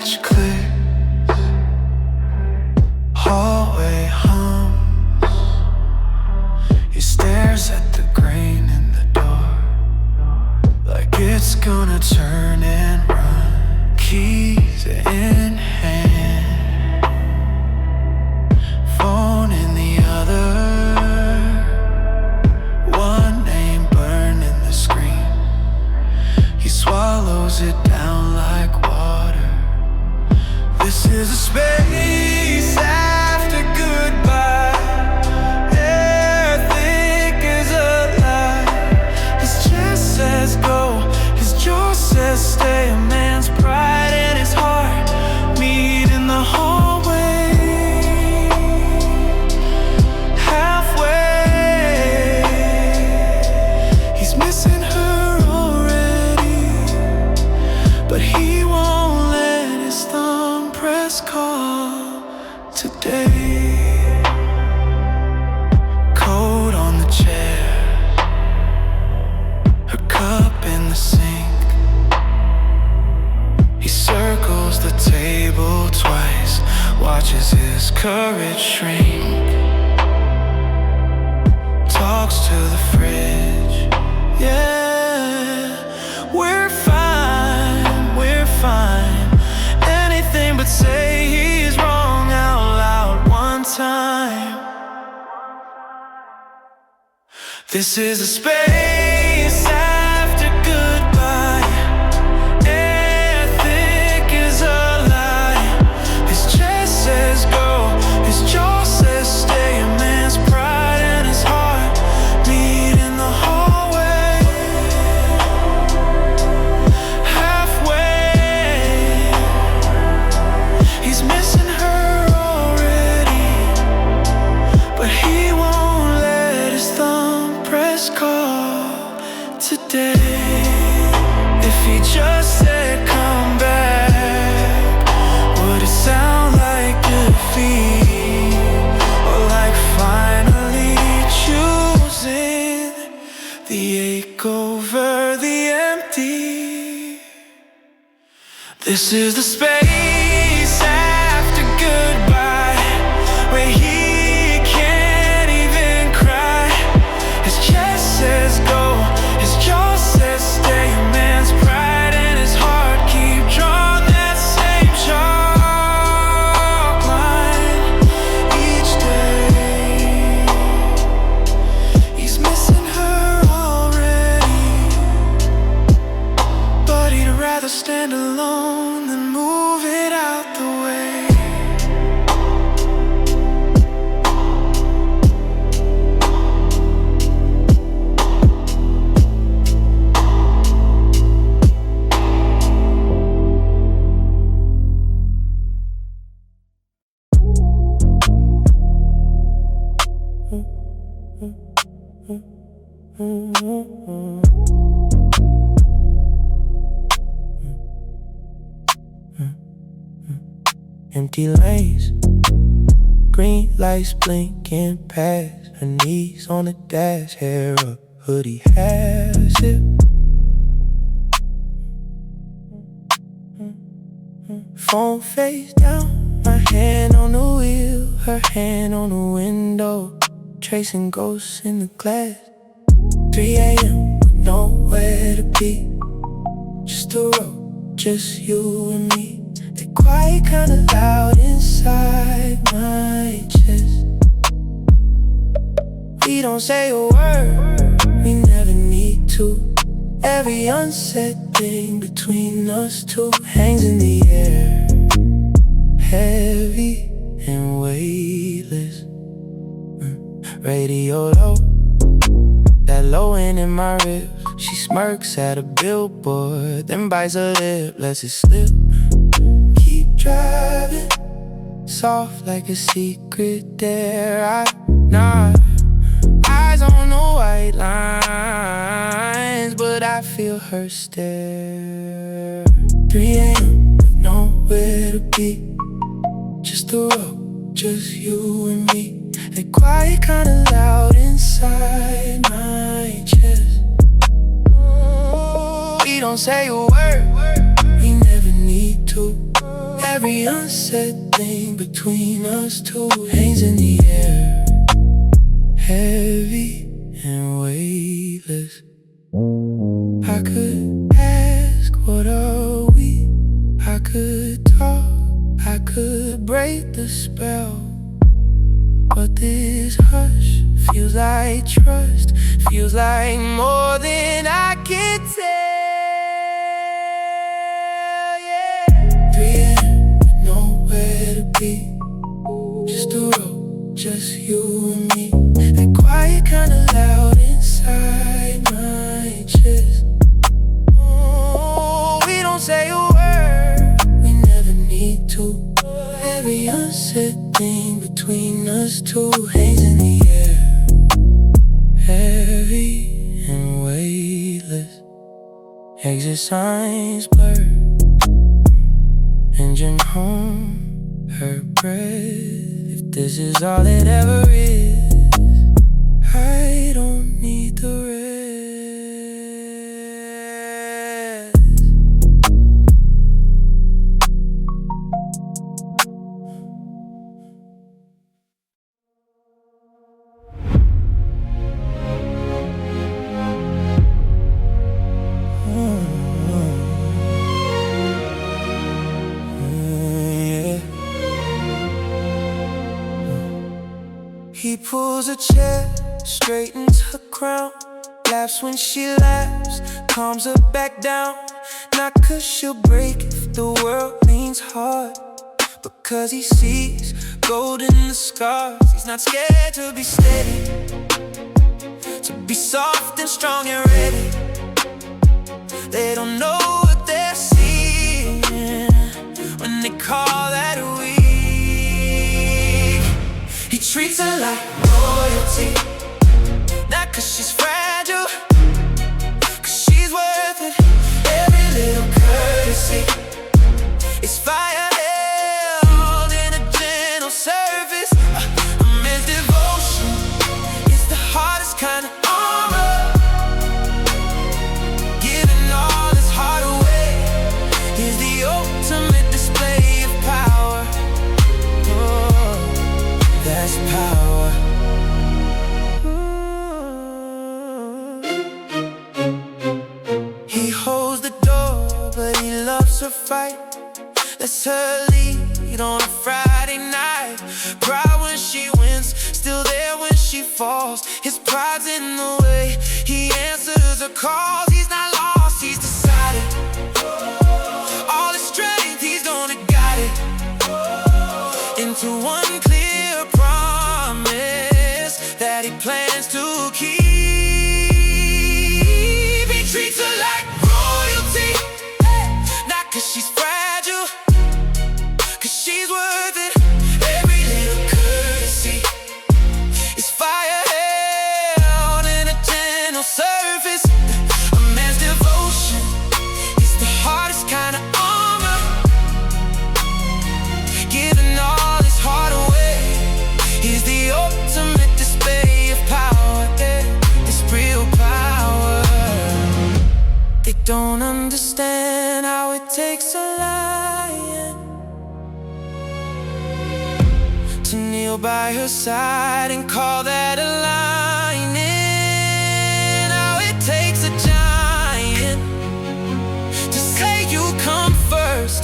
latch clicks, hallway hums. He stares at the grain in the door, like it's gonna turn and run. Keys in hand, phone in the other, one name burning the screen. He swallows it down like water. This is a space after goodbye. Air thick as a lie. His chest says go, his jaw says stay. A man's pride and his heart meet in the hallway. Halfway, he's missing her already, but he won't let his thumb press call today. Coat on the chair, her cup in the sink. He circles the table twice, watches his courage shrink. Talks to the fridge, yeah, we're fine. Anything but say he's wrong out loud one time. This is a space after goodbye. Air thick as a lie. His chest says go, his jaw says stay. A man's pride and his heart meet in the hallway. Halfway, he's missing her already, but he won't let his thumb press call today. If he just said come back, would it sound like defeat, or like finally choosing the ache over the empty? This is the space after goodbye, where he can't even cry. His chest says go, his jaw says stay. A man's pride and his heart keep drawing that same chalk line each day. He's missing her already, but he'd rather stand alone than move it out the way. Empty lanes, green lights blinking past. Her knees on the dash, hair up, hoodie has it. Phone face down, my hand on the wheel, her hand on the window, tracing ghosts in the glass. 3 a.m. with nowhere to be, just a road, just you and me. The quiet kinda loud inside my chest. We don't say a word, we never need to. Every unsaid thing between us two hangs in the air, heavy and weightless. Radio low, that low end in my ribs. She smirks at a billboard, then bites her lip, lets it slip. Keep driving, soft like a secret dare. I nod, eyes on the white lines, but I feel her stare. 3 a.m. with nowhere to be, just a road, just you and me. The quiet kinda loud inside my chest. We don't say a word, we never need to. Every unsaid thing between us two hangs in the air, heavy and weightless. I could ask, what are we? I could talk, I could break the spell, but this hush feels like trust, feels like more than I can tell, yeah. 3 a.m. with nowhere to be, just a road, just you and me. That quiet kinda loud inside my chest. Oh, we don't say a word, we never need to. Every unsaid thing between us two hangs in the air, heavy and weightless. Exit signs blur, engine home, her breath. If this is all it ever is, I don't need the rest. He pulls a chair, straightens her crown, laughs when she laughs, calms her back down. Not 'cause she'll break if the world leans hard, but 'cause he sees gold in the scars. He's not scared to be steady, to be soft and strong and ready. They don't know what they're seeing when they call that weak. He treats her like royalty, not 'cause she's fragile, 'cause she's worth it. Every little courtesy is fire held in a gentle surface. A man's devotion is the hardest kind of armor, giving all his heart away is the ultimate display of power. Oh, that's power. He holds the door, but he loves her fight. Lets her lead on a Friday night. Proud when she wins, still there when she falls. His pride's in the way he answers her calls. He's not lost, he's decided. All his strength, he's gonna guide it into one clear promise that he plans to keep. He treats her like royalty, not 'cause she's fragile, 'cause she's worth it. Every little courtesy is fire held in a gentle surface. A man's devotion is the hardest kind of armor, giving all his heart away is the ultimate display of power. Yeah, it's real power. They don't understand how it takes a lion to kneel by her side and call that a lion. How it takes a giant to say you come first,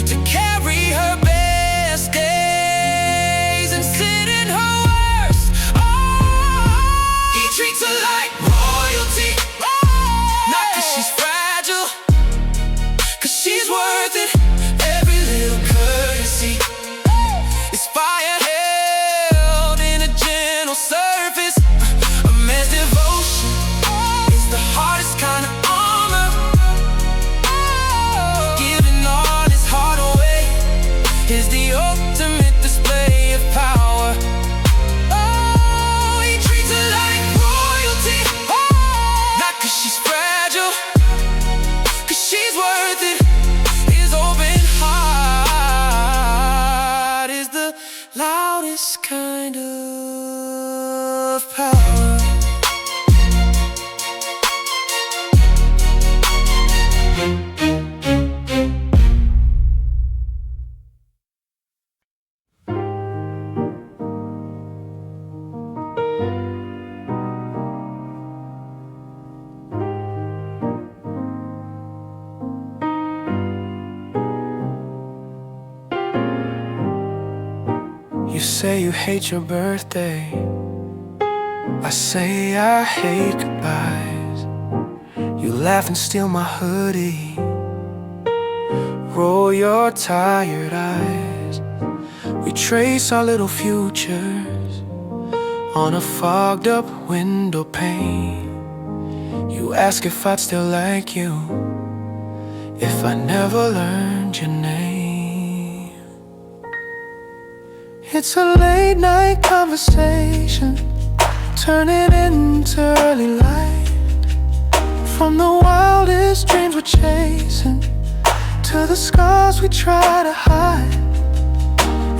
to carry her best days and sit in her worst. Oh, he treats her like royalty, not 'cause she's fragile, 'cause she's worth it. Every little courtesy is fire held in a gentle surface. A man's devotion is the hardest kind of armor, giving all his heart away is the ultimate display of power. Oh, he treats her like royalty, not 'cause she's fragile, 'cause she's worth it. His whole You say you hate your birthday, I say I hate goodbyes. You laugh and steal my hoodie, roll your tired eyes. We trace our little futures on a fogged up window pane. You ask if I'd still like you if I never learned your name. It's a late night conversation turning into early light. From the wildest dreams we're chasing to the scars we try to hide.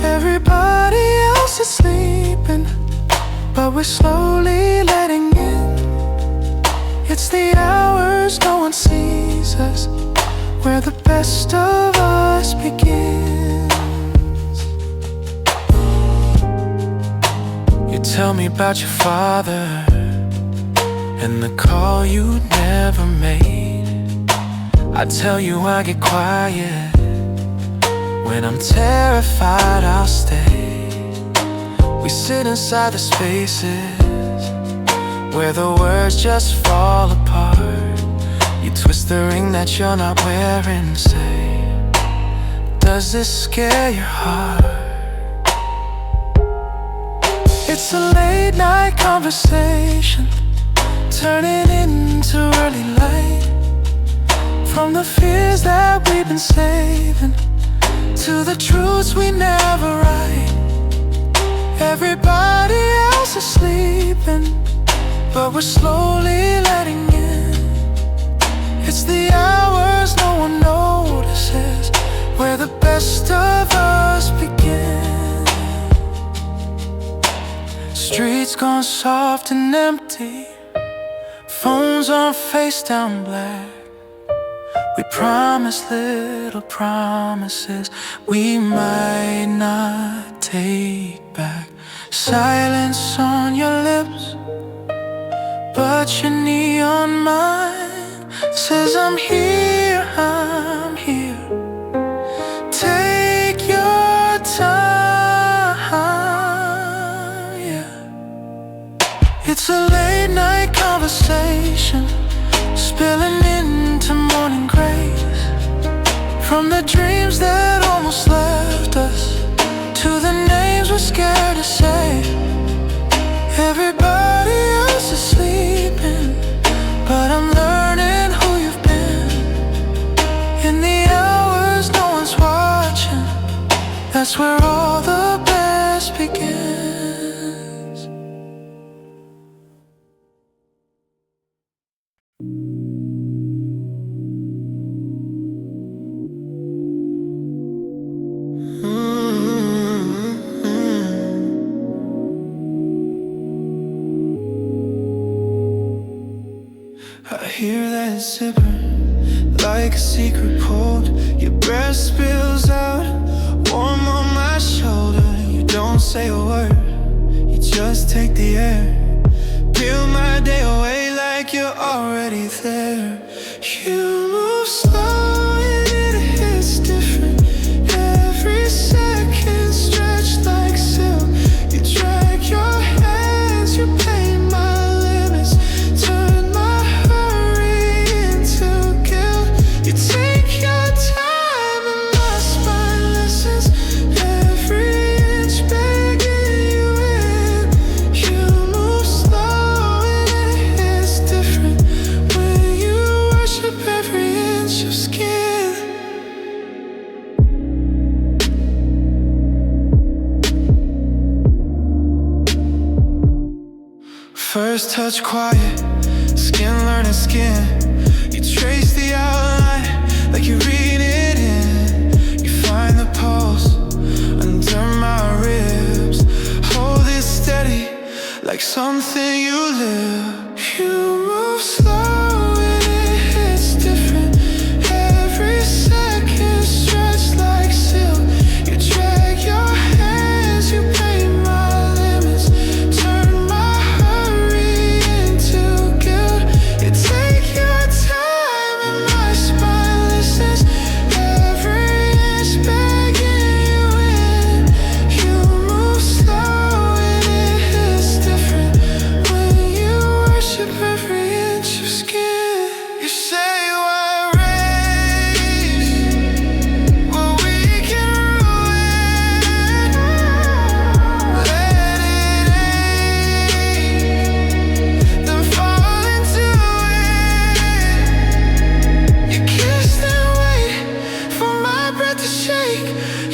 Everybody else is sleeping, but we're slowly letting in. It's the hours no one sees us, where the best of us begins. You tell me about your father and the call you never made. I tell you I get quiet when I'm terrified I'll stay. We sit inside the spaces where the words just fall apart. You twist the ring that you're not wearing, say, does this scare your heart? It's a late night conversation turning into early light. From the fears that we've been saving to the truths we never write. Everybody else is sleeping, but we're slowly letting in. It's the hours no one notices, where the best of us begin. Streets gone soft and empty, phones on face down black. We promise little promises we might not take back. Silence on your lips, but your neon mind says I'm here, I'm here. Take your time, yeah. It's a late night conversation spilling into morning grace. From the dreams that almost left us to the names we're scared to say. Everybody else is sleeping, but I'm learning who you've been. In the hours no one's watching, that's where all the best begins. I hear that zipper like a secret cold. Your breath spills out, warm on my shoulder. You don't say a word, you just take the air. Peel my day away like you're already there. You move slow and it hits different. Every second stretched like silk. You drag your hands, you paint my limits, turn my hurry into guilt. You take your time and my spine listens, every inch begging you in. You move slow and it hits different when you worship every inch of skin. First touch quiet, skin learning skin. You trace the outline like you read it in. You find the pulse under my ribs. Hold it steady like something you live. You move slow and it hits different. Every second stretched like silk. You drag your hands, you paint my limits, turn my hurry into guilt. You take your time and my spine listens, every inch begging you in. You move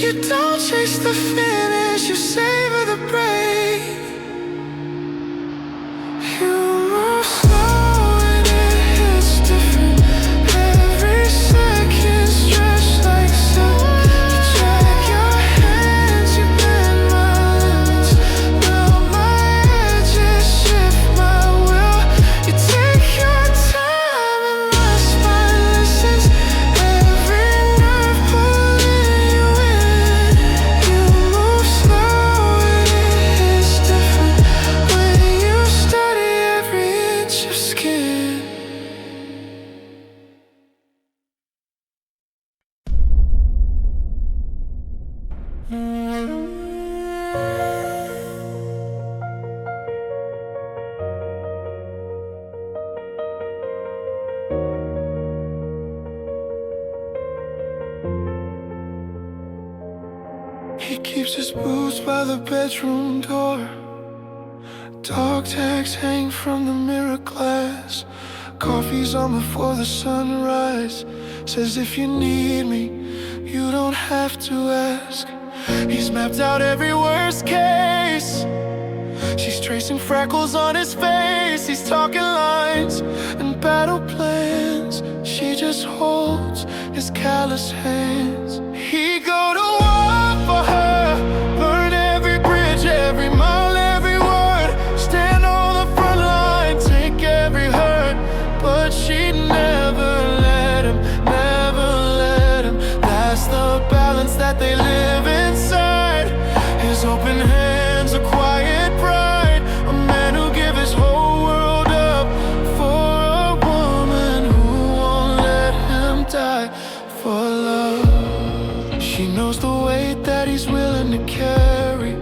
You don't chase the finish, you savor the break. You move slow and it hits different. Every second stretched like silk. You drag your hands, you bend my limits. Melt my edges, shift my will. You take your time and my spine listens. Every nerve pulling you in. You move slow and it hits different. When you study every inch of skin. He keeps his boots by the bedroom door. Dog tags hang from the mirror glass. Coffee's on before the sunrise. Says if you need me, you don't have to ask. He's mapped out every worst case. She's tracing freckles on his face. He's talking lines and battle plans. She just holds his callous hands. He go to war for her, burn every bridge, every mile, every word. Stand on the front line, take every hurt. But she'd never let him, never let him. That's the balance that they live inside. His open hands, a quiet pride. A man who gave his whole world up for a woman who won't let him die for love. She knows the weight that he's willing to carry,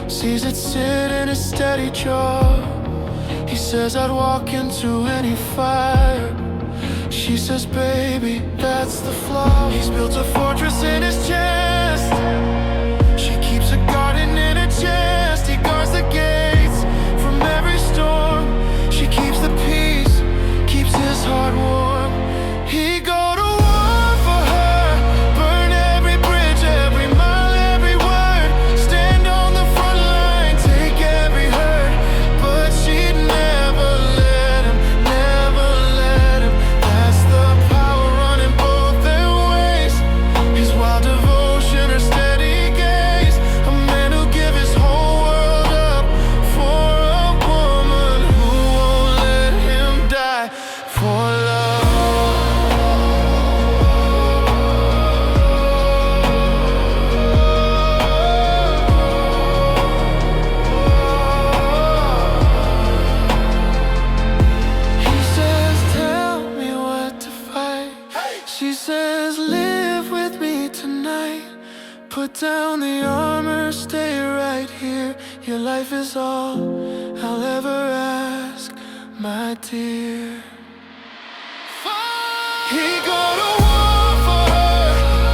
sees it sit in his steady jaw. He says I'd walk into any fire. She says, baby, that's the flaw. He's built a fortress in his chest. She keeps a garden in her chest. He guards the gates from every storm. She keeps the peace, keeps his heart warm. He go to war for her, burn every bridge, every mile, every word. Stand on the front line, take every hurt. But she'd never let him, never let him. That's the power running both their ways. His wild devotion, her steady gaze. A man who give his whole world up for a woman who won't let him die for love. He says, tell me what to fight. She says, live with me tonight. Put down the armor, stay right here. Your life is all I'll ever ask, my dear. He go to war for her,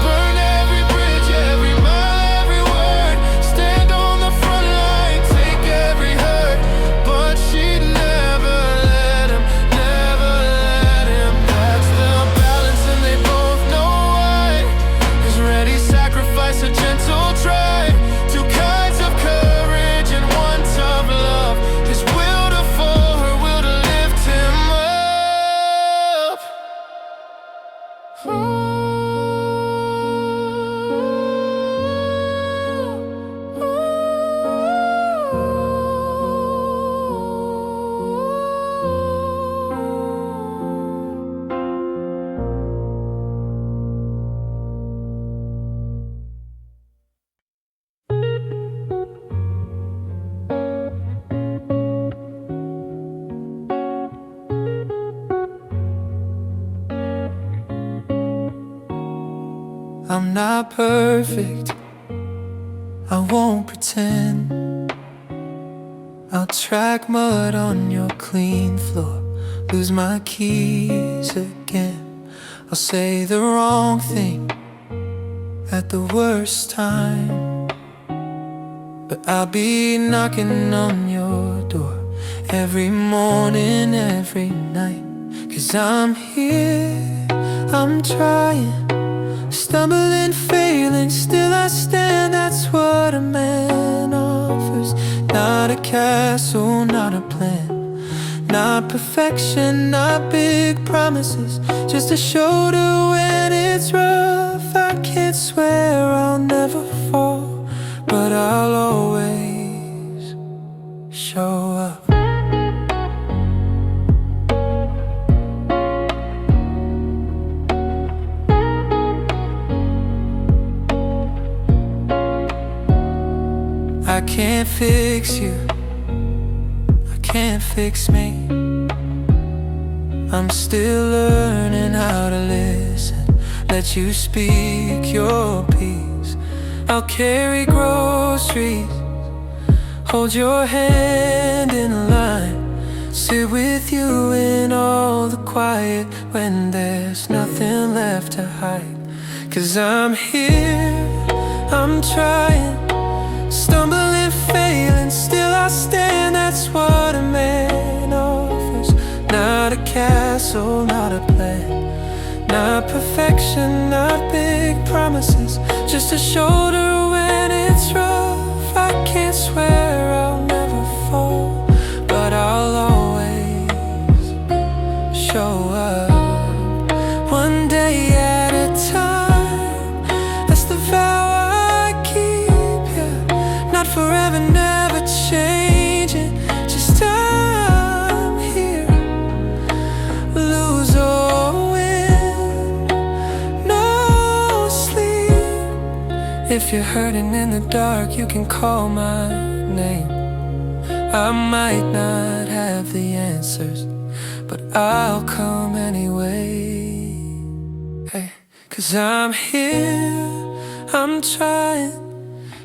burn every bridge, every mile, every word. Stand on the front line, take every hurt. But she'd never let him, never let him. That's the balance and they both know why. His ready sacrifice, a gentle drive. Two kinds of courage and one tough love. His will to fall, her will to lift him up. I'm not perfect, I won't pretend. I'll track mud on your clean floor, lose my keys again. I'll say the wrong thing at the worst time, but I'll be knocking on your door every morning, every night. 'Cause I'm here, I'm trying, stumbling, failing, still I stand. castle, not a plan. Not perfection, not big promises, just a shoulder when it's rough. I can't swear I'll never fall, but I'll always show up. I can't fix you, I can't fix me. I'm still learning how to listen, let you speak your piece. I'll carry groceries, hold your hand in line, sit with you in all the quiet when there's nothing left to hide. 'Cause I'm here, I'm trying, stumbling, failing, still I stand. That's what a man offers. Not a castle, not a plan. Not perfection, not big promises, just a shoulder when it's rough. I can't swear I'll never fall, but I'll always show up. One day at a time, that's the vow I keep, yeah. Not forever, never changing, just I'm here. Lose or win, no sleep. If you're hurting in the dark, you can call my name. I might not have the answers, but I'll come anyway. Hey, 'cause I'm here, I'm trying,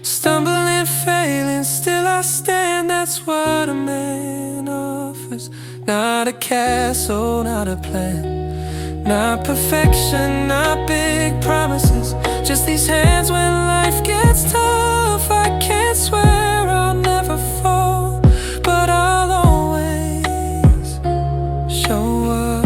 stumbling, failing, still I stand. That's what a man offers. Not a castle, not a plan. Not perfection, not big promises, just these hands when life gets tough. I can't swear I'll never fall, but I'll always show up.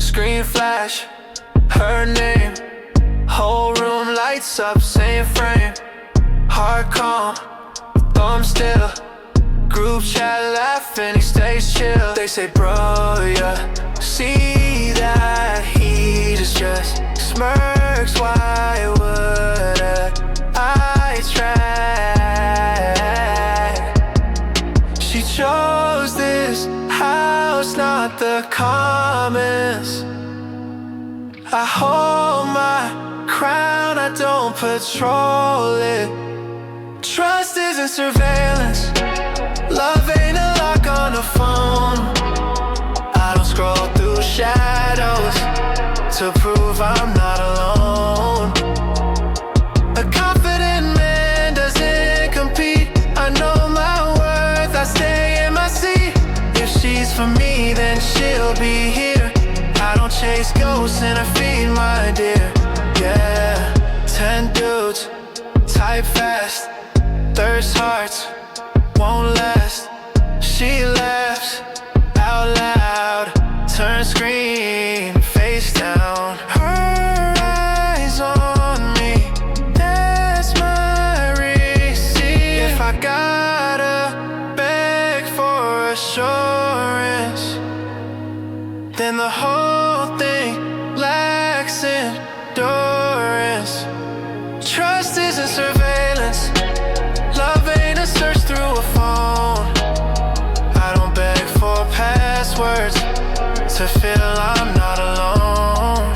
Screen flash, her name, whole room lights up, same frame. Heart calm, thumb still, group chat laughing, he stays chill. They say bro, yeah, see that he just smirks. Why would I try? She chose this house, not the comments. I hold my crown, I don't patrol it. Trust isn't surveillance, love ain't a lock on the phone. I don't scroll through shadows to prove I'm not alone. A confident man doesn't compete. I know my worth, I stay in my seat. If she's for me, then she'll be here. I don't chase ghosts and I feed my deer. Yeah, 10 dudes, type fast, thirst hearts, won't last. She laughs out loud, turn screen face down. Her eyes on me, that's my receipt. If I gotta beg for assurance, then the whole thing lacks endurance. Trust isn't surveillance, love ain't a search through a phone. I don't beg for passwords to feel I'm not alone.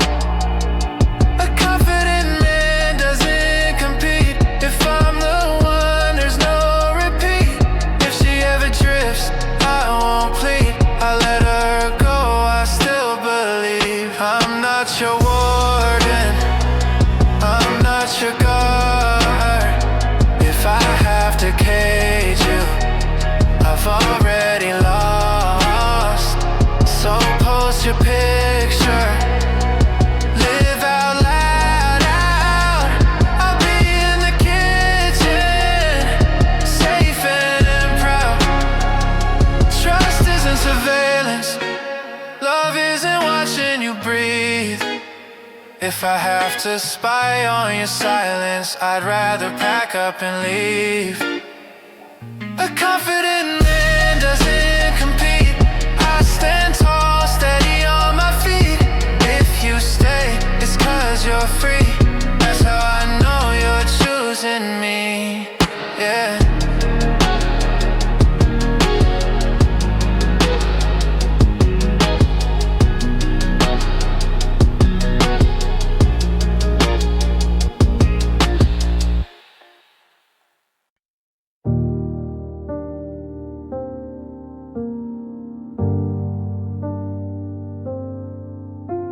A confident man doesn't compete. If I'm the one, there's no repeat. If she ever drifts, I won't plead. I let her go, I still believe. I'm not your warden, I'm not your guard. If I have to spy on your silence, I'd rather pack up and leave. A confident man doesn't compete. I stand tall, steady on my feet. If you stay, it's 'cause you're free. That's how I know you're choosing me, yeah.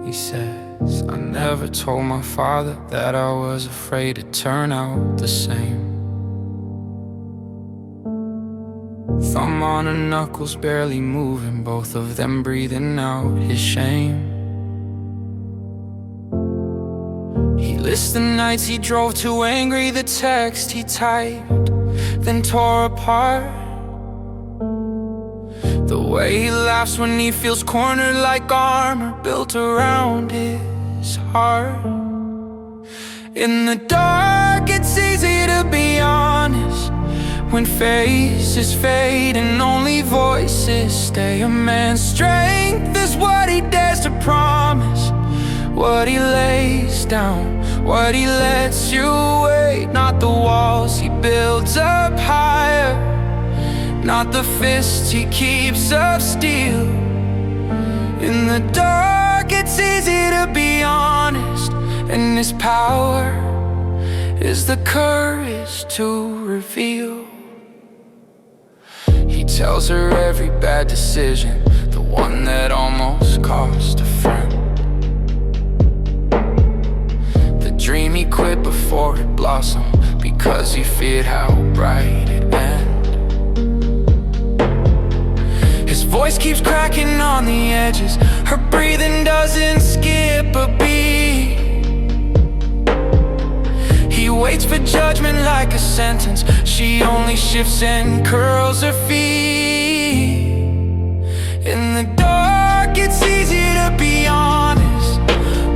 He says, I never told my father that I was afraid to turn out the same. Thumb on her knuckles, barely moving, both of them breathing out his shame. He lists the nights he drove too angry, the text he typed, then tore apart. The way he laughs when he feels cornered, like armor built around his heart. In the dark, it's easy to be honest, when faces fade and only voices stay. A man's strength is what he dares to promise, what he lays down, what he lets you wait. Not the walls he builds up higher, not the fists he keeps of steel. In the dark, it's easy to be honest, and his power is the courage to reveal. He tells her every bad decision, the one that almost cost a friend, the dream he quit before it blossomed, because he feared how bright it'd end. His voice keeps cracking on the edges, her breathing doesn't skip a beat. He waits for judgment like a sentence, she only shifts and curls her feet. In the dark, it's easy to be honest,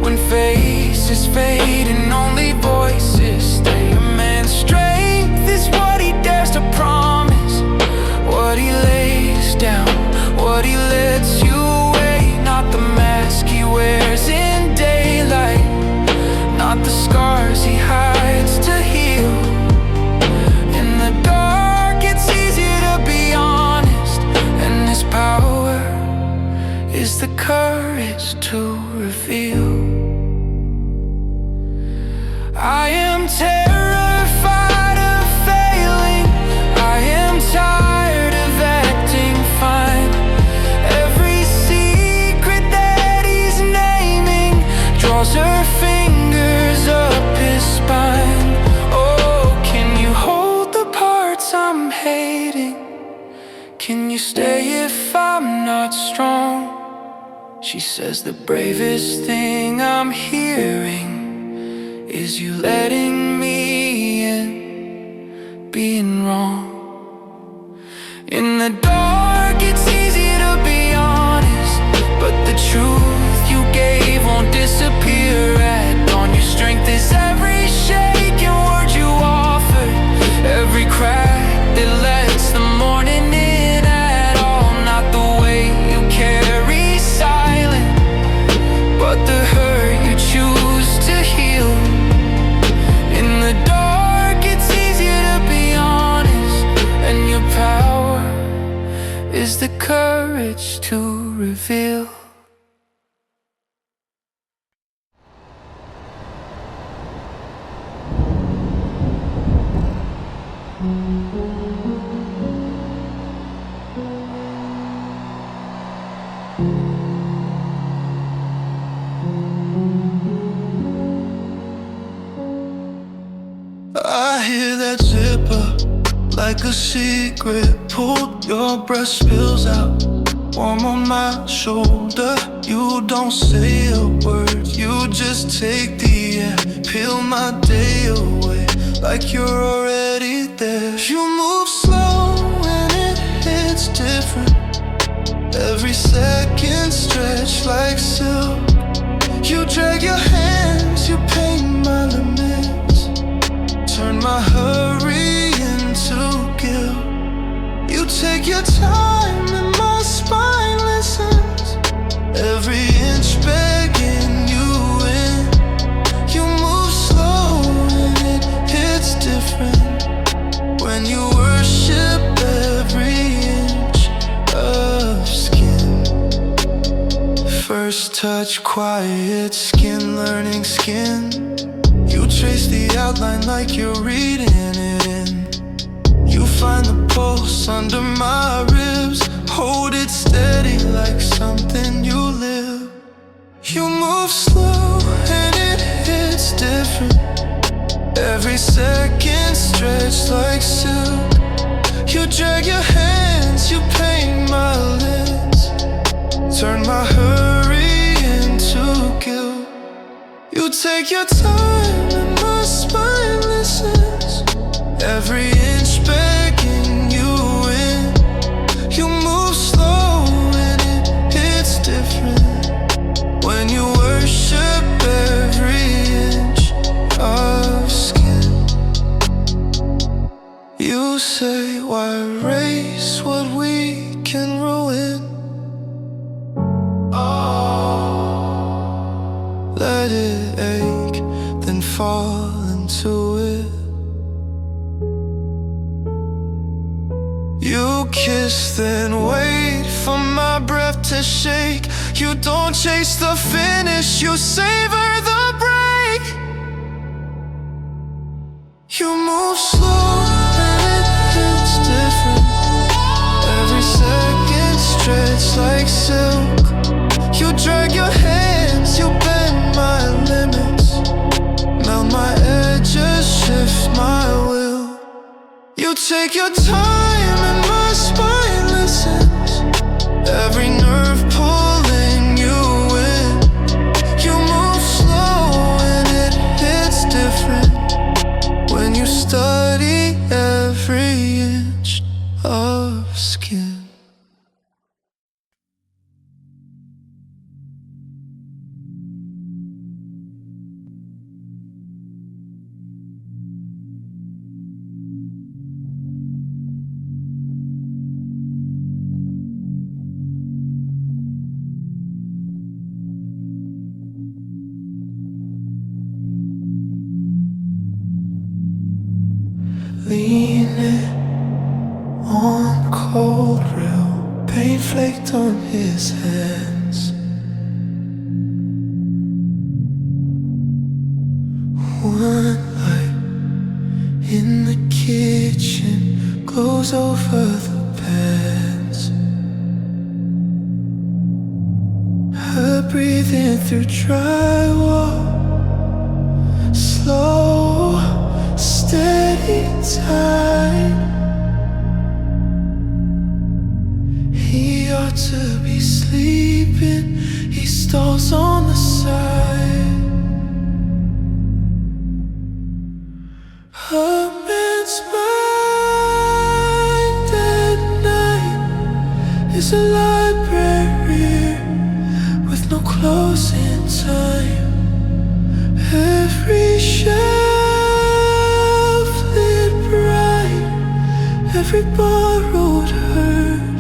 when faces fade and only voices stay. A man's strength is what he dares to promise, what he lays down, what he lets you wait. Not the mask he wears in daylight, not the scars he hides to heal. In the dark, it's easy to be honest, and his power is the courage to reveal. I am terrified of failing, I am tired of acting fine. Every secret that he's naming draws her fingers up his spine. Oh, can you hold the parts I'm hating? Can you stay if I'm not strong? She says the bravest thing I'm hearing is you letting me in, being wrong. In the dark, it's easy to be honest, but the truth you gave won't disappear at dawn. Your strength is every shaken word you offered, every crack that lets the morning in at all. Not the way you carry silent, but the hurt you choose to heal. In the dark, it's easy to be honest, and your power is the courage to reveal. I hear that zipper like a secret pulled. Your breath spills out, warm on my shoulder. You don't say a word, you just take the air, peel my day away like you're already there. You move slow and it hits different, every second stretch like silk. You drag your hands time and my spine listens. Every inch begging you in. You move slow and it hits different when you worship every inch of skin. First touch, quiet skin, learning skin. You trace the outline like you're reading it in. You find the pulse under my ribs, hold it steady like something you live. You move slow and it hits different. Every second stretched like silk. You drag your hands, you paint my lids, turn my hurry into guilt. You take your time and my spine listens. Every inch begging you in. You move slow and it hits different when you worship every inch of skin. You say, why erase what we can ruin? Let it ache, then fall into it. You kiss, then wait for my breath to shake. You don't chase the finish, you savor the break. You move slow and it hits different. Every second stretched like silk. You drag your hands, you bend my limits, melt my edges, shift my will. You take your time and my spine listens. Every nerve pulling you in. You move slow and it hits different when you study every inch of skin. Leaning on cold rail, paint flaked on his hands. One light in the kitchen glows over the pans. Her breathing through drywall, slow, steady time. He ought to be sleeping, he stalls on the side. A man's mind at night is a library with no closing time. Every shelf lit bright, every borrowed hurt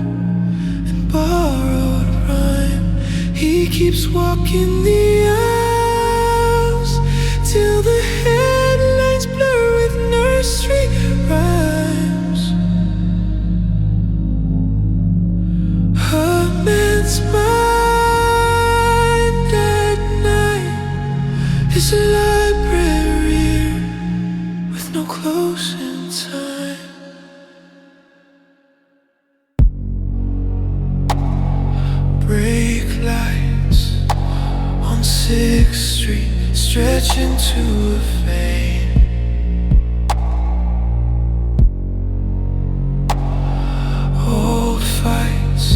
and borrowed rhyme. He keeps walking the aisles till the headlines blur with nursery rhymes. A man's mind at night is a library with no closing time. Brake lights on 6th Street stretch into a vein. Old fights,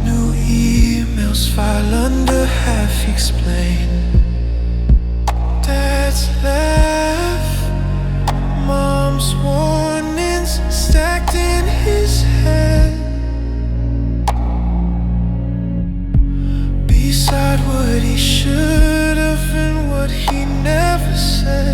new emails file under half explained. Dad's laugh, mom's warnings stacked in his head. Beside what he should have and what he never said.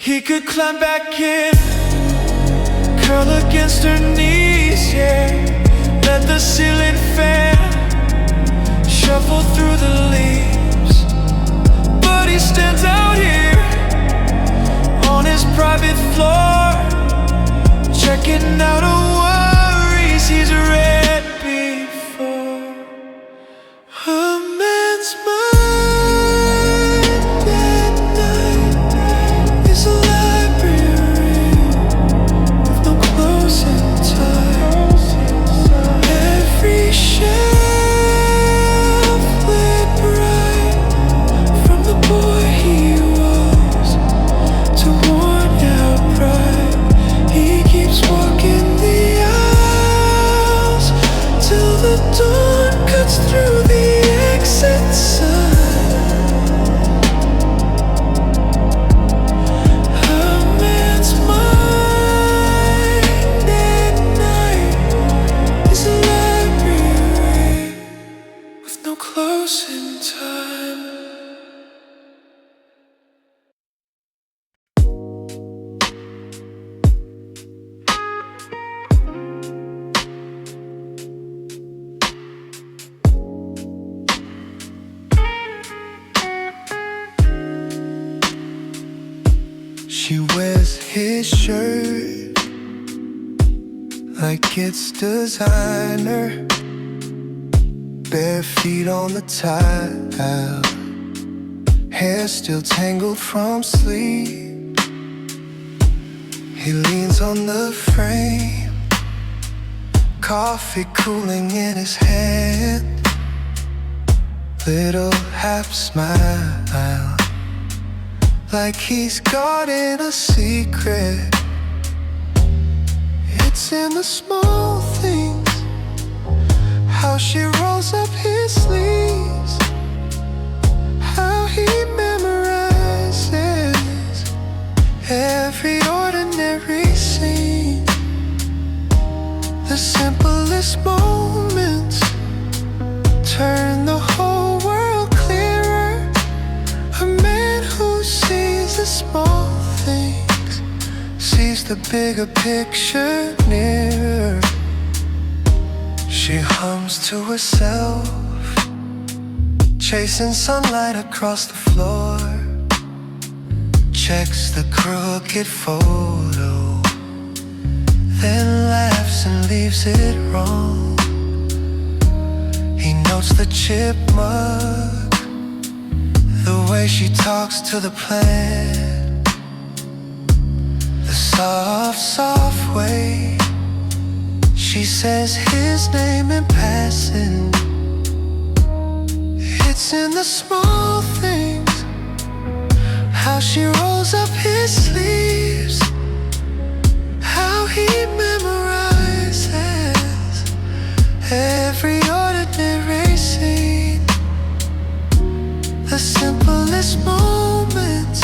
He could climb back in, curl against her knees, yeah. Let the ceiling fan shuffle through the leaves. But he stands out here on his private floor, checking out her worries he's read before. A man's mind at night is a library with no closing time. Every shelf lit bright from the boy he was to worn out pride. He keeps walking the aisles till the dawn cuts through the exit sign. A man's mind at night is a library with no closing time. She wears his shirt like it's designer, bare feet on the tile, hair still tangled from sleep. He leans on the frame, coffee cooling in his hand, little half smile, like he's guarding a secret. It's in the small things, how she rolls up his sleeves, how he memorizes every ordinary scene. The simplest moments turn the whole world clearer. A man who sees the small things sees the bigger picture nearer. She hums to herself, chasing sunlight across the floor, checks the crooked photo, then laughs and leaves it wrong. He notes the chip mug, the way she talks to the plant, the soft, soft way she says his name in passing. It's in the small things, how she rolls up his sleeves, how he memorizes every ordinary scene. The simplest moments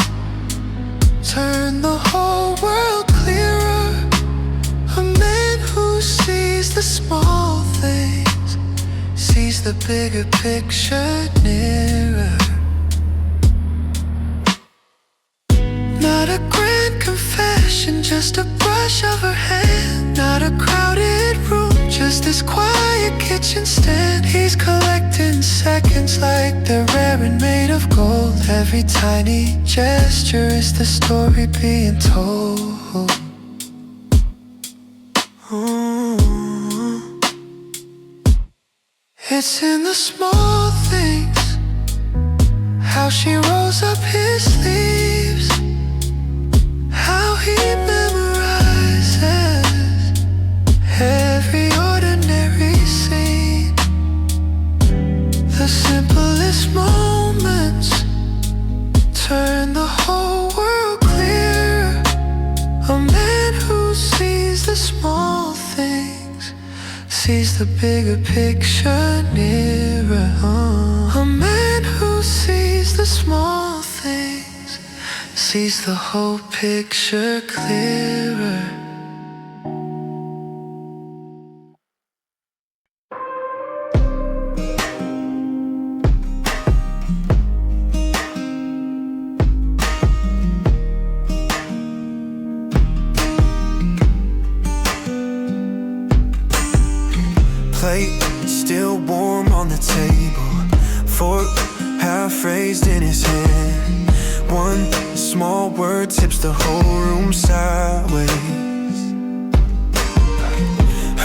turn the whole world clearer. A man who sees the small things sees the bigger picture nearer. Not a grand confession, just a brush of her hand. Not a crowded room, just this quiet kitchen stand. He's collecting seconds like they're rare and made of gold. Every tiny gesture is the story being told. It's in the small things, how she rolls up his sleeves, how he memorizes every ordinary scene. The simplest moments turn the whole world clear. A man who sees the small things sees the bigger picture nearer. A man who sees the small things sees the whole picture clearer. fork half raised in his hand. One small word tips the whole room sideways.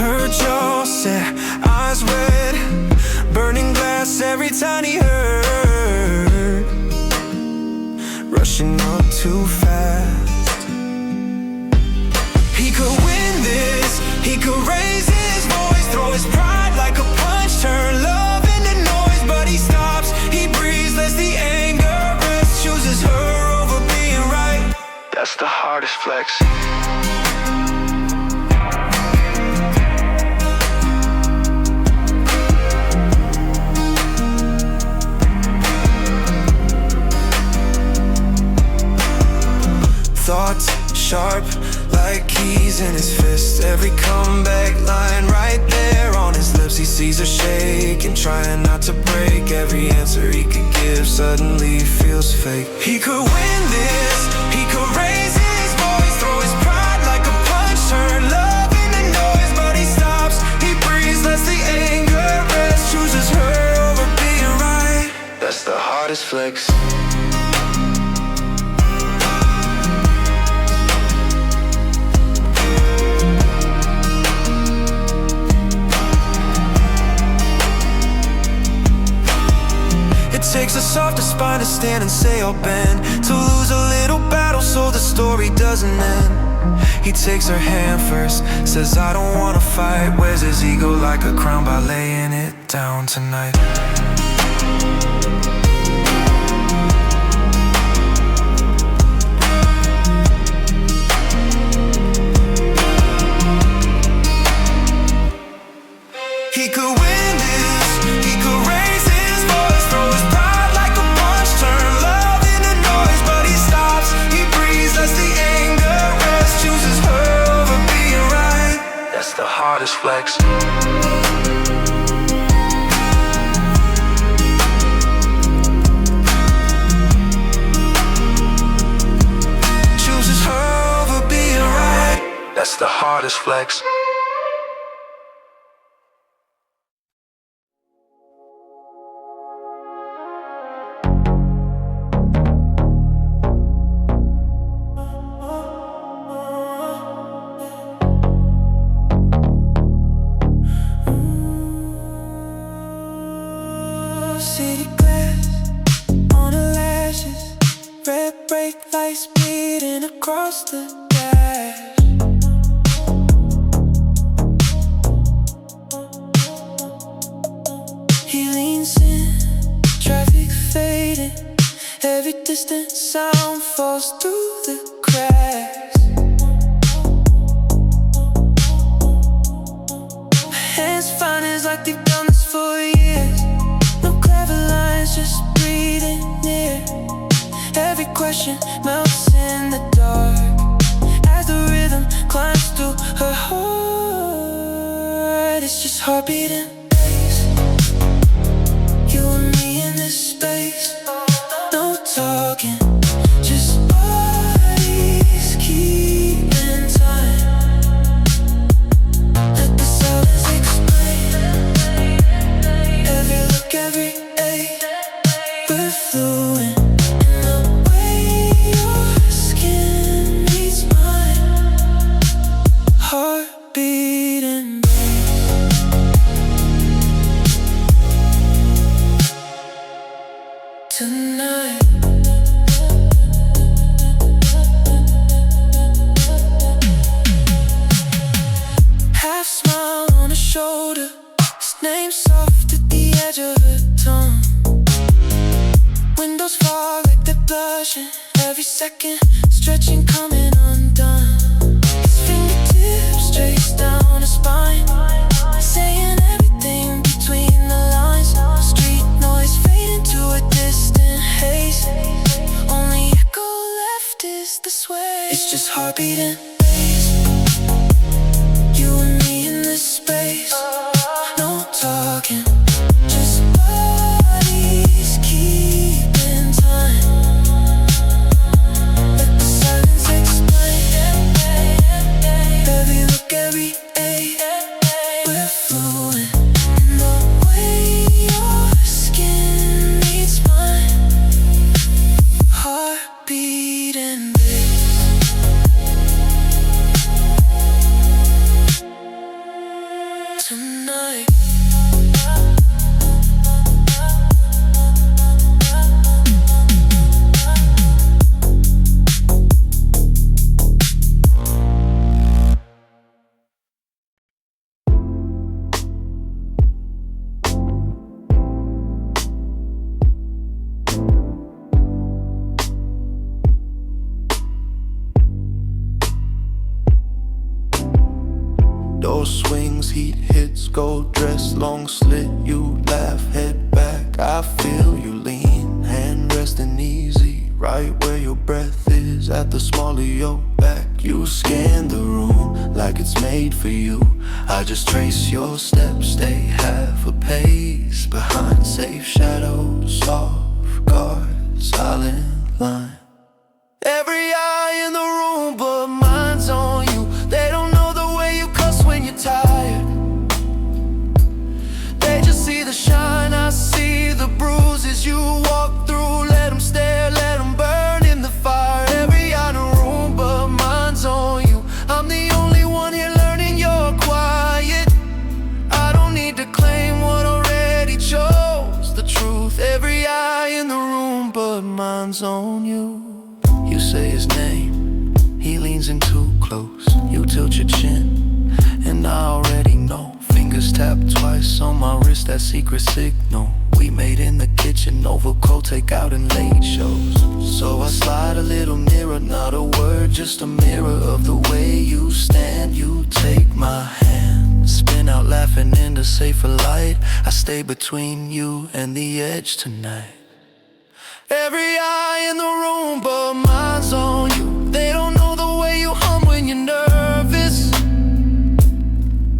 Her jaw set, eyes red, burning glass every time he heard, rushing up too fast. He could win this, he could raise his voice, throw his pride like a punch, turn love into noise. But he stops, he breathes, lets the anger rest, chooses her over being right. That's the hardest flex. Thoughts sharp like keys in his fist. Every comeback line right there on his lips. He sees her shaking, trying not to break. Every answer he could give suddenly feels fake. He could win this, he could raise his voice, throw his pride like a punch, turn love into noise. But he stops, he breathes, lets the anger rest, chooses her over being right. That's the hardest flex. It takes a softer spine to stand and say I'll bend, to lose a little battle so the story doesn't end. He takes her hand first, says I don't wanna fight, wears his ego like a crown by laying it down tonight. He could win this, he could raise his voice, throw his pride like a punch, turn love into noise. But he stops, he breathes, lets the anger rest, chooses her over being right. That's the hardest flex. Chooses her over being right. That's the hardest flex. City glass on her lashes, red brake lights speeding across the dash. He leans in, traffic fading, every distant sound falls through the cracks. Hands find his like they've done this for years. Just breathing near. Every question melts in the dark as the rhythm climbs through her heart. It's just heartbeat and bass, you and me in this space. No talking, just bodies keeping time. Let the silence explain every look, every ache. We're fluent in the way your skin meets mine. Heartbeat and tonight. Half smile on her shoulder, his name soft at the edge of her tongue. Windows fall like they're blushing, every second stretching, coming undone. His fingertips trace down her spine, saying everything between the lines. Street noise fade into a distant haze, only echo left is the sway. It's just heartbeat and bass, you and me in this space. No talking, just bodies keeping time. Let the silence explain every look, every ache. We're fluent in the way your skin as heat hits. Gold dress, long slit, you laugh, head back. I feel you lean, hand resting easy, right where your breath is, at the small of your back. You scan the room like it's made for you. I just trace your steps, stay half a pace behind. Safe shadows, soft guard, silent line. Every eye in the room but mine's on you. They don't know the way you cuss when you're tired. They just see the shine, I see the bruises you walk through. Let them stare, let them burn in the fire. Every eye in the room but mine's on you. I'm the only one here learning you're quiet. I don't need to claim what already chose the truth. Every eye in the room but mine's on you. You say his name, he leans in too close. You tilt your chin, and I already know. Fingers tap twice on my wrist, that secret signal we made in the kitchen, overcoat take out in late shows. So I slide a little nearer, not a word, just a mirror of the way you stand. You take my hand, spin out laughing into safer light. I stay between you and the edge tonight. Every eye in the room but mine's on you. They don't know the way you hum when you're nervous.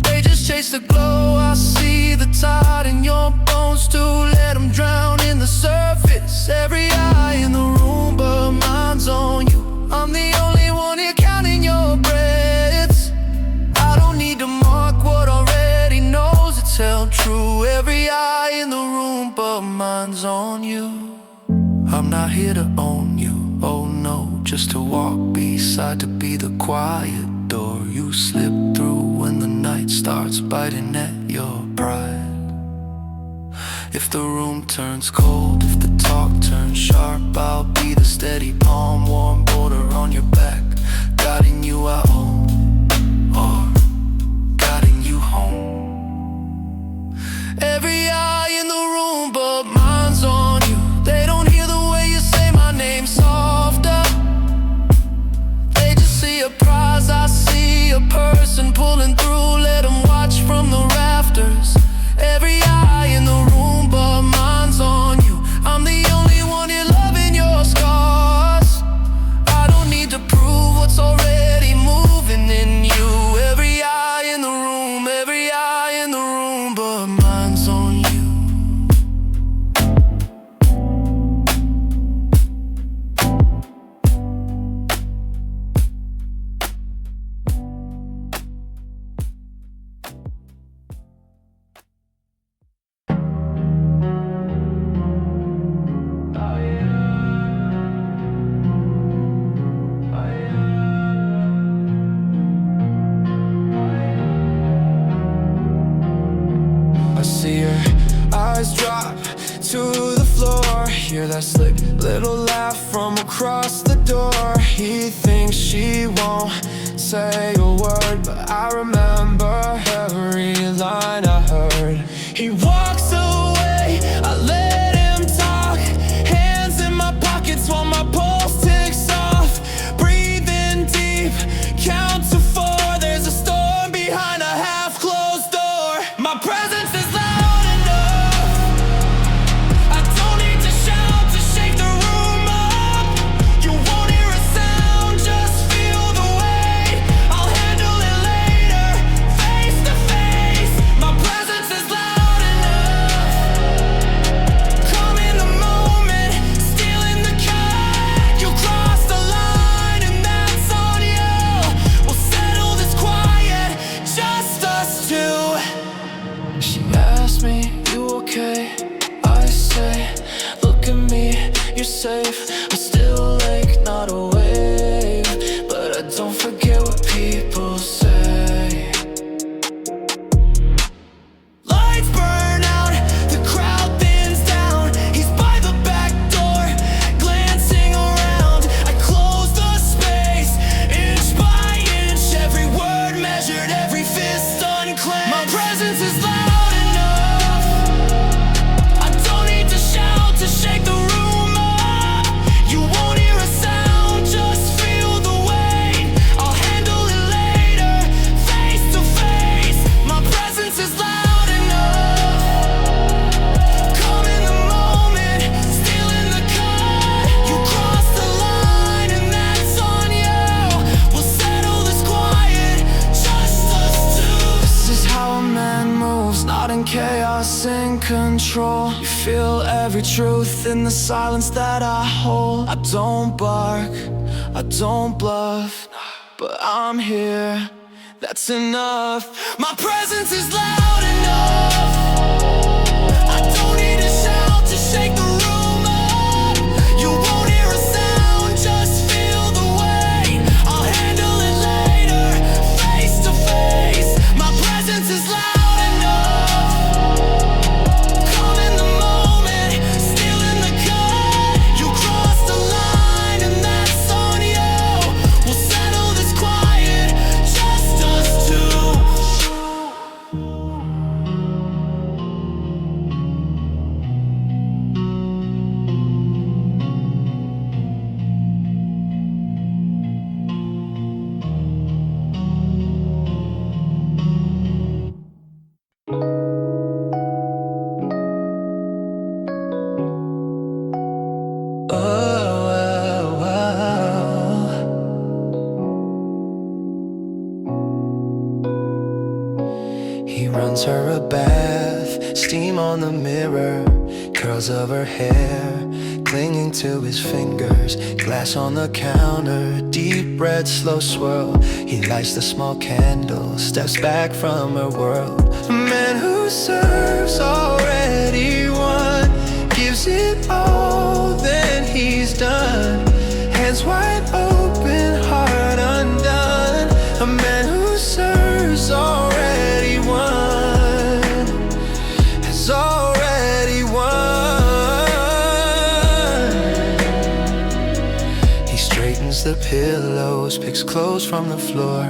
They just chase the glow, I see the tide in your bones too. Let them drown in the surface. Every eye in the room but mine's on you. I'm the only one here counting your breaths. I don't need to mark what already knows it's held true. Every eye in the room but mine's on you. I'm not here to own you, oh no, just to walk beside, to be the quiet door you slip through when the night starts biting at your pride. If the room turns cold, if the talk turns sharp, I'll be the steady palm, warm border on your back, guiding you out home, or guiding you home. Every eye in the room but mine's on you. They don't hear the way you say my name softer. They just see a prize, I see a person pulling through. Let them watch from the rafters. Every eye in the room but mine's on you. I'm the only one here loving your scars. I don't need to prove what's already moving in you. Every eye in the room, every eye in the room but mine's on you. I see her eyes drop to the floor. Hear that slick little laugh from across the door. He thinks she won't say a word, but I remember every line I heard. He walks away, I let him talk. Hands in my pockets while my pulse ticks off. Breathing deep, count to 4. There's a storm behind a half-closed door. My presence is loud enough. I don't need to shout to shake the room up. You won't hear a sound, just feel the weight. I'll handle it later, face to face. My presence is loud enough. Come in the moment, stealing the cut. You crossed the line and that's on you. We'll settle this quiet, just us two. She asked me, you okay? I say, look at me, you're safe. I'm still a lake, not a wave, but I don't forget what people say. Lights burn out, the crowd thins down. He's by the back door, glancing around. I close the space, inch by inch. Every word measured, every fist unclenched. My presence is loud enough. I don't need to shout to shake the room up. Feel every truth in the silence that I hold. I don't bark, I don't bluff, but I'm here, that's enough. My presence is loud enough. I don't need a shout to shake the room up. You won't hear a sound, just feel the weight. I'll handle it later, face to face. My presence is loud enough. Come in the moment, still in the cut. You crossed the line and that's on you. We'll settle this quiet, just us two. He runs her a bath, steam on the mirror, curls of her hair clinging to his fingers, glass on the counter, deep red slow swirl. He lights the small candle, steps back from her world. A man who serves already won, gives it all, then he's done. Hands wide open, heart undone. A man who serves already won, has already won. He straightens the pillows, picks clothes from the floor,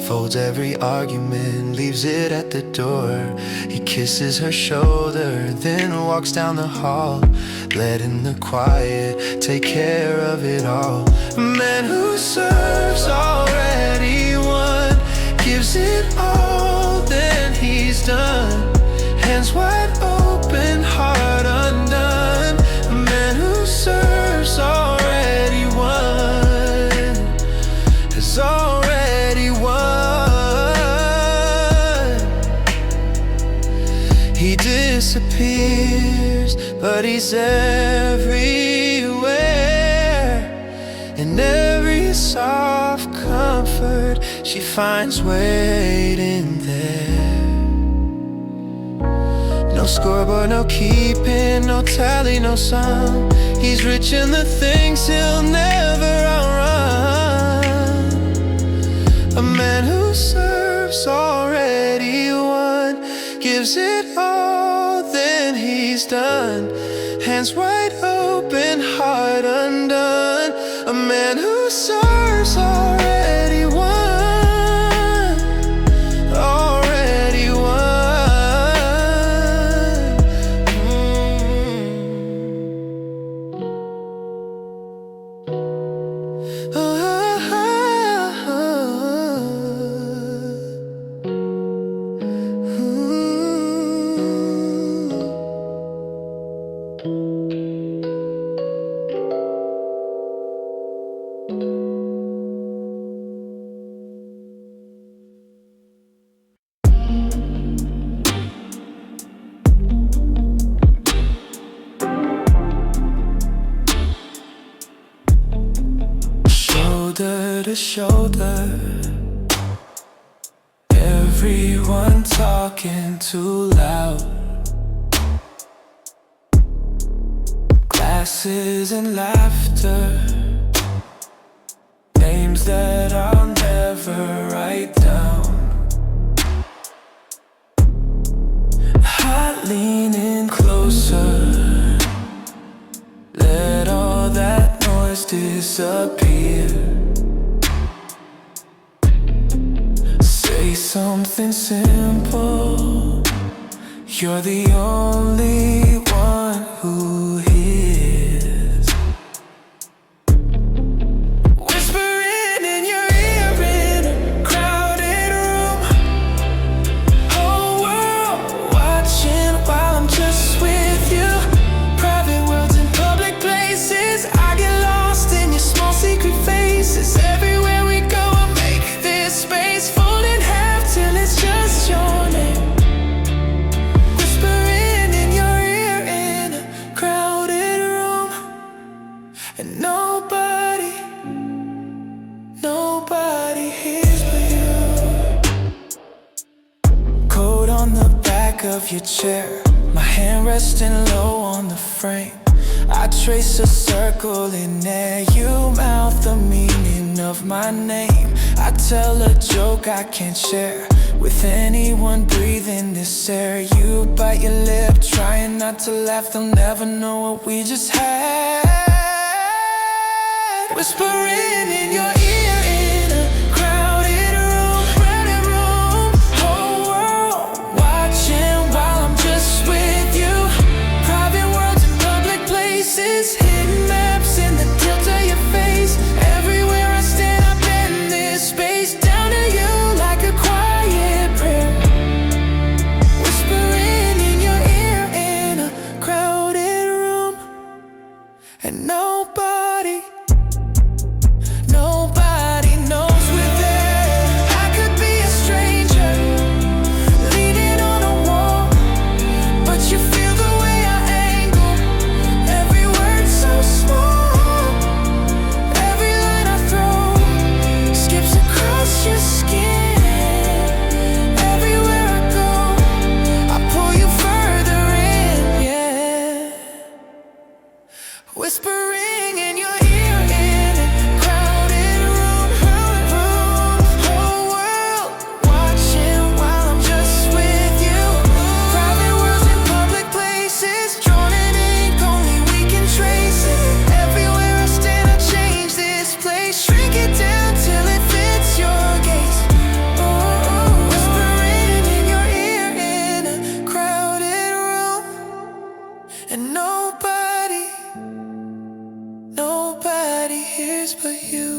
folds every argument, leaves it at the door. He kisses her shoulder, then walks down the hall, letting the quiet take care of it all. A man who serves already won, gives it all, then he's done. Hands wide open, heart undone. A man who serves already won, has already won. He disappears, but he's everywhere. In every soft comfort she finds waiting there. No scoreboard, no keeping, no tally, no sum. He's rich in the things he'll never outrun. A man who serves already won, gives it all, then he's done. Hands wide open, heart undone. A man who serves already won, already won. Shoulder to shoulder, everyone talking too loud. Glasses and laughter, names that I'll never write down. I lean in closer, let all that noise disappear. Say something simple, you're the only one who hears. Whispering in your ear in a crowded room, whole world watching while I'm just with you. Private worlds in public places, I get lost in your small secret faces. Everywhere we go, I make this space fold in half till it's just your name. Whispering in your ear And nobody hears but you. Coat on the back of your chair, my hand resting low on the frame. I trace a circle in there, you mouth the meaning of my name. I tell a joke I can't share with anyone breathing this air. You bite your lip, trying not to laugh, they'll never know what we just had. Whispering in your ear in a crowded room, whole world watching while I'm just with you. Private worlds in public places, hidden maps in the tilt of your face. Everywhere I stand I bend this space down to you like a quiet prayer. Whispering in your ear in a crowded room. And nobody knows we're there. I could be a stranger, leaning on a wall, but you feel the way I angle. Every word so small, every line I throw skips across your skin. Everywhere I go, I pull you further in, yeah. Whispering in your ear in a crowded room, whole world watching while I'm just with you. Private worlds in public places, drawn in ink, only we can trace it. Everywhere I stand I change this place, shrink it down till it fits your gaze. Whispering in your ear in a crowded room. And nobody hears but you.